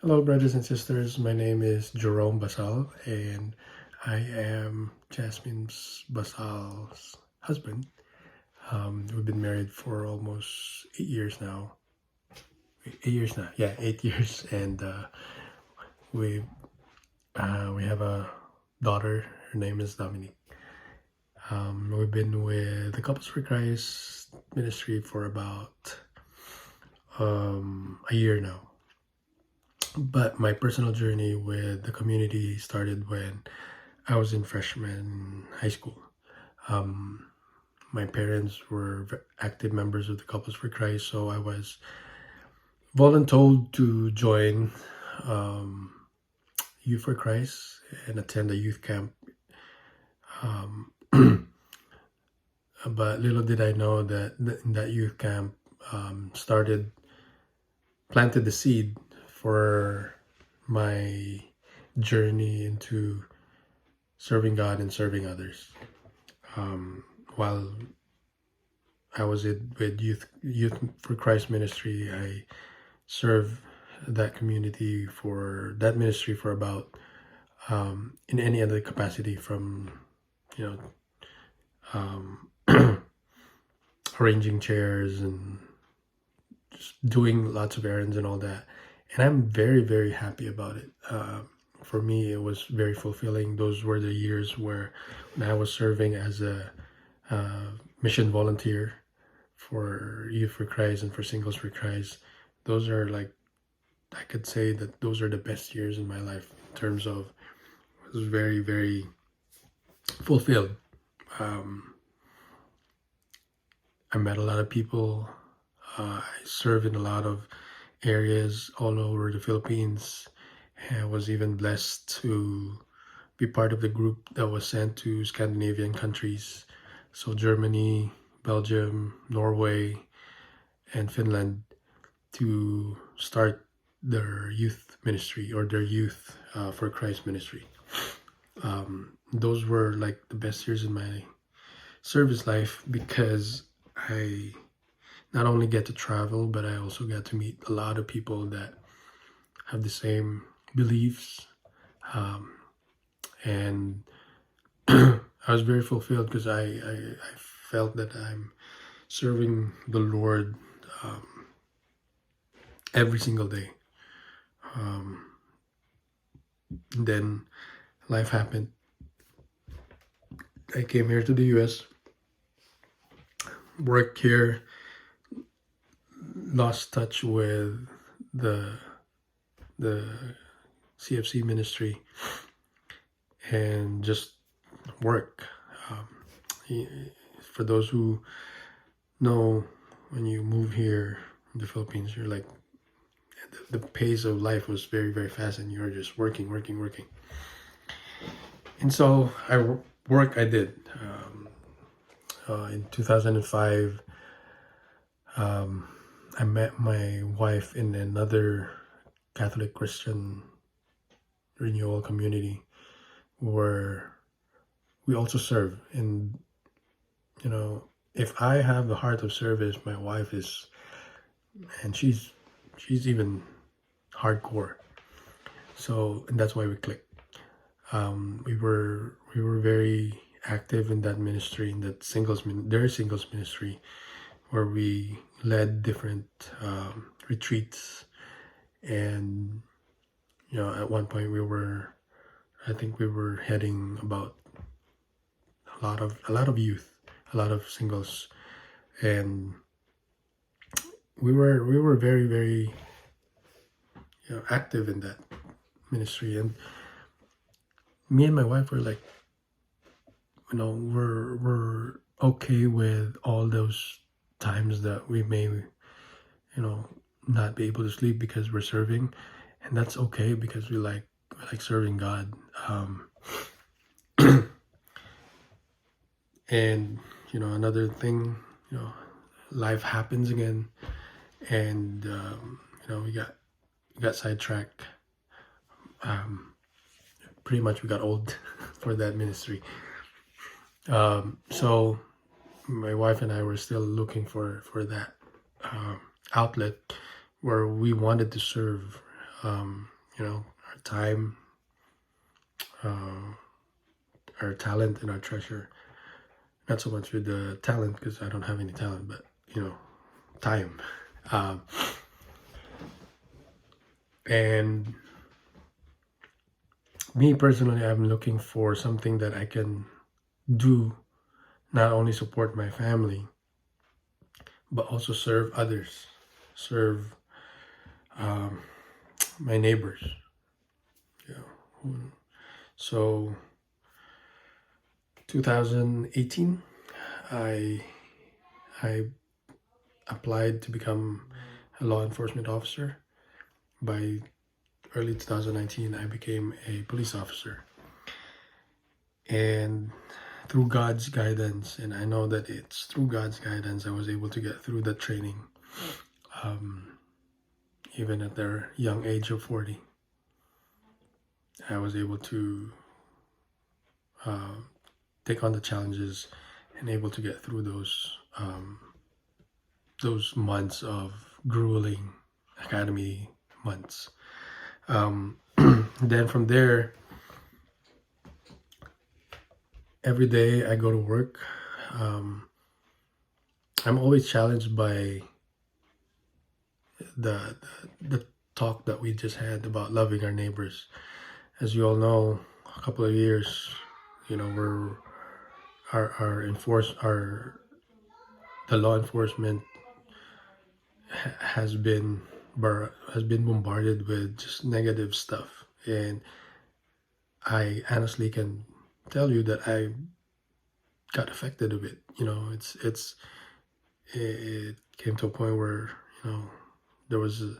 Hello, brothers and sisters. My name is Jerome Basal, and I am Jasmine Basal's husband. We've been married for almost 8 years now. 8 years now, yeah, 8 years, and we we have a daughter. Her name is Dominique. We've been with the Couples for Christ ministry for about a year now. But my personal journey with the community started when I was in freshman high school. My parents were active members of the Couples for Christ, so I was voluntold to join Youth for Christ and attend a youth camp. But little did I know that in that youth camp planted the seed for my journey into serving God and serving others. While I was with Youth for Christ ministry, I served that ministry for about in any other capacity, from arranging chairs and just doing lots of errands and all that. And I'm very, very happy about it. For me, it was very fulfilling. Those were the years when I was serving as a mission volunteer for Youth for Christ and for Singles for Christ. Those are I could say that those are the best years in my life in terms of, it was very, very fulfilled. I met a lot of people. I served in a lot of areas all over the Philippines. I was even blessed to be part of the group that was sent to Scandinavian countries. So Germany, Belgium, Norway, and Finland, to start their youth ministry, or their Youth for Christ ministry. Those were like the best years in my service life, because I not only get to travel, but I also get to meet a lot of people that have the same beliefs. And I was very fulfilled, because I felt that I'm serving the Lord every single day. Then life happened. I came here to the US, worked here, lost touch with the CFC ministry, and just work. For those who know, when you move here in the Philippines, you're like, the pace of life was very, very fast, and you're just working. And so I did. In 2005, I met my wife in another Catholic Christian renewal community, where we also serve. And if I have the heart of service, my wife is, and she's even hardcore. So, and that's why we clicked. We were very active in that ministry, in that their singles ministry, where we led different retreats. And at one point I think we were heading about a lot of youth, a lot of singles, and we were very, very active in that ministry. And me and my wife were like, we're okay with all those times that we may not be able to sleep because we're serving, and that's okay, because we like serving God. And another thing, life happens again, and we got sidetracked. Pretty much we got old for that ministry. So my wife and I were still looking for that outlet where we wanted to serve our time, our talent, and our treasure. Not so much with the talent, because I don't have any talent, but time. Um, and me personally, I'm looking for something that I can do, not only support my family, but also serve others, serve um, my neighbors. Yeah. So 2018, I applied to become a law enforcement officer. By early 2019, I became a police officer. And through God's guidance, and I know that it's through God's guidance, I was able to get through that training, even at their young age of 40. I was able to take on the challenges and able to get through those months of grueling academy months. Then from there, every day I go to work. I'm always challenged by the talk that we just had about loving our neighbors. As you all know, a couple of years, we're the law enforcement has been bombarded with just negative stuff, and I honestly can tell you that I got affected a bit. It came to a point where there was a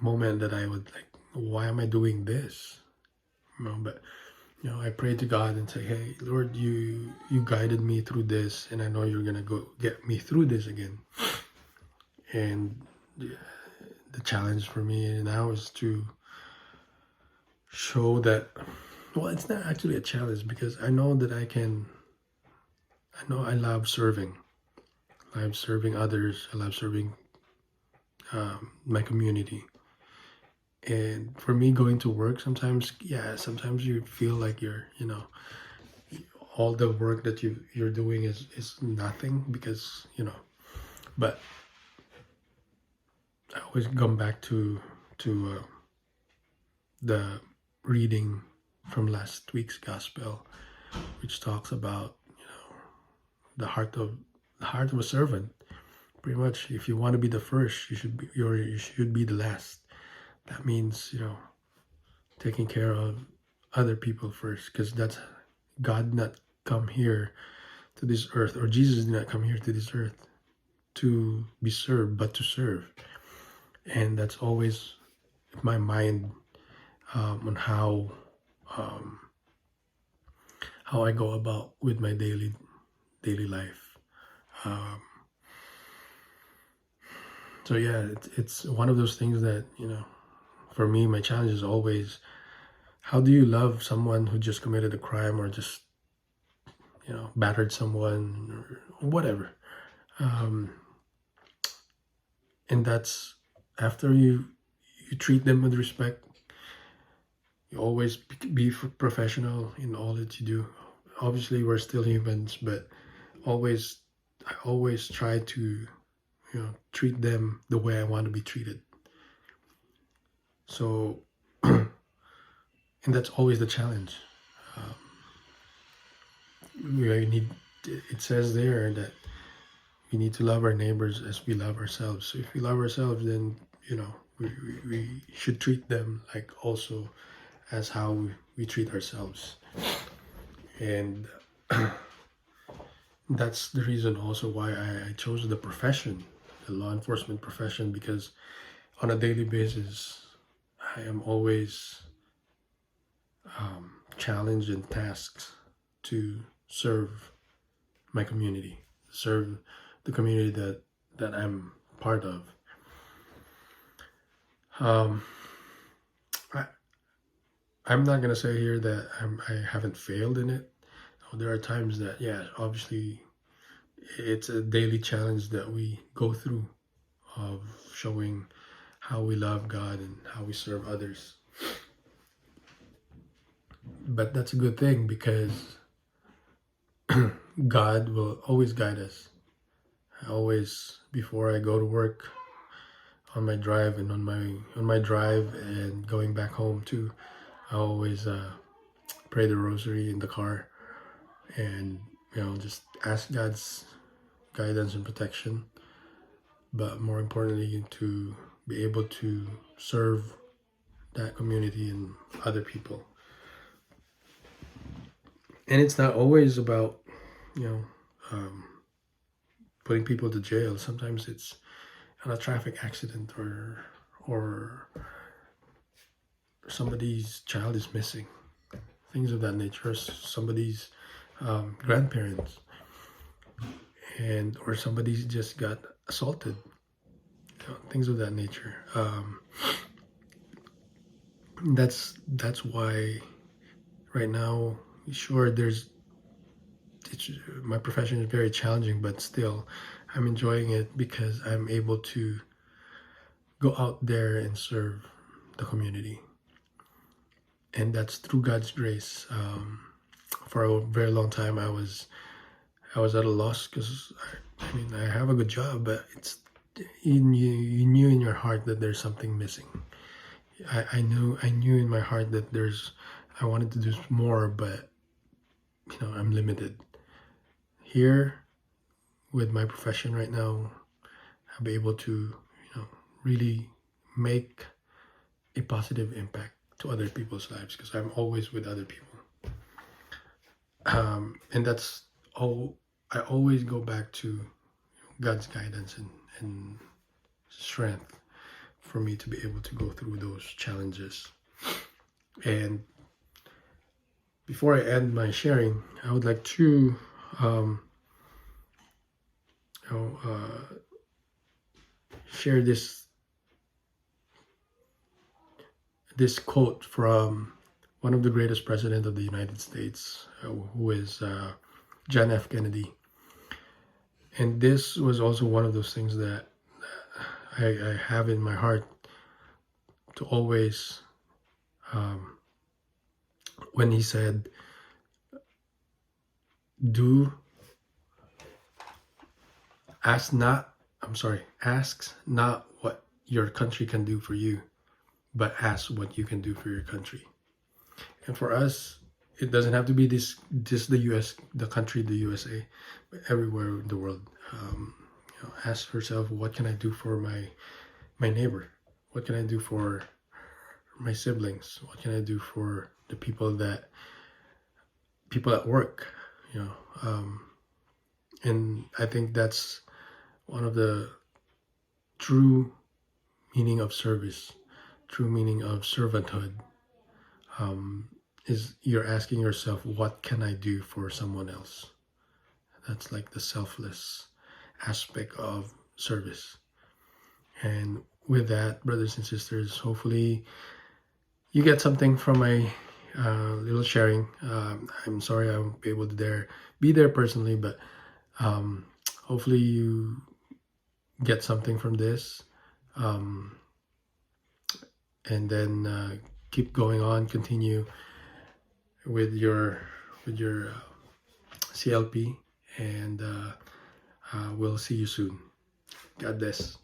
moment that I would like, why am I doing this? But I prayed to God and say, hey, Lord, you guided me through this, and I know you're gonna go get me through this again. And the challenge for me now is to show that, well, it's not actually a challenge, because I know that I love serving. I love serving others. I love serving my community. And for me, going to work sometimes you feel like all the work that you're doing is nothing, because but I always come back to the reading from last week's gospel, which talks about the heart of a servant. Pretty much, if you want to be the first, you should be the last. That means taking care of other people first, because that's God did not come here to this earth, or Jesus did not come here to this earth to be served, but to serve. And that's always my mind on how I go about with my daily life. So yeah, it's one of those things that for me, my challenge is always, how do you love someone who just committed a crime, or just battered someone, or whatever. And that's after you treat them with respect. You always be professional in all that you do. Obviously, we're still humans, but I always try to treat them the way I want to be treated. So, and that's always the challenge. It says there that we need to love our neighbors as we love ourselves. So if we love ourselves, then we should treat them like also as how we treat ourselves. And that's the reason also why I chose the profession, the law enforcement profession, because on a daily basis, I am always challenged and tasked to serve my community, serve the community that I'm part of. I'm not gonna say here that I haven't failed in it. There are times that, obviously, it's a daily challenge that we go through, of showing how we love God and how we serve others. But that's a good thing because God will always guide us. I always, before I go to work, on my drive and on my drive and going back home too, I always pray the rosary in the car, and just ask God's guidance and protection, but more importantly to be able to serve that community and other people. And it's not always about putting people to jail. Sometimes it's on a traffic accident, or somebody's child is missing, things of that nature, somebody's grandparents, or somebody's just got assaulted, things of that nature. That's why right now, sure, my profession is very challenging, but still I'm enjoying it because I'm able to go out there and serve the community, and that's through God's grace. For a very long time, I was at a loss because I have a good job, but you knew in your heart that there's something missing. I knew in my heart that I wanted to do more, but I'm limited. Here, with my profession right now, I'll be able to really make a positive impact to other people's lives because I'm always with other people. And that's all. I always go back to God's guidance and strength for me to be able to go through those challenges. And before I end my sharing, I would like to share this quote from one of the greatest presidents of the United States, who is John F. Kennedy. And this was also one of those things that I have in my heart to always, when he said, ask not what your country can do for you, but ask what you can do for your country. And for us, it doesn't have to be just the USA, but everywhere in the world. Ask yourself, what can I do for my neighbor? What can I do for my siblings? What can I do for the people at work? And I think that's one of the true meaning of service, true meaning of servanthood, is you're asking yourself, what can I do for someone else? That's like the selfless aspect of service. And with that, brothers and sisters, hopefully you get something from my little sharing. I'm sorry I won't be able to be there personally, but hopefully you get something from this, and then keep going on, continue with your CLP, and we'll see you soon. God bless.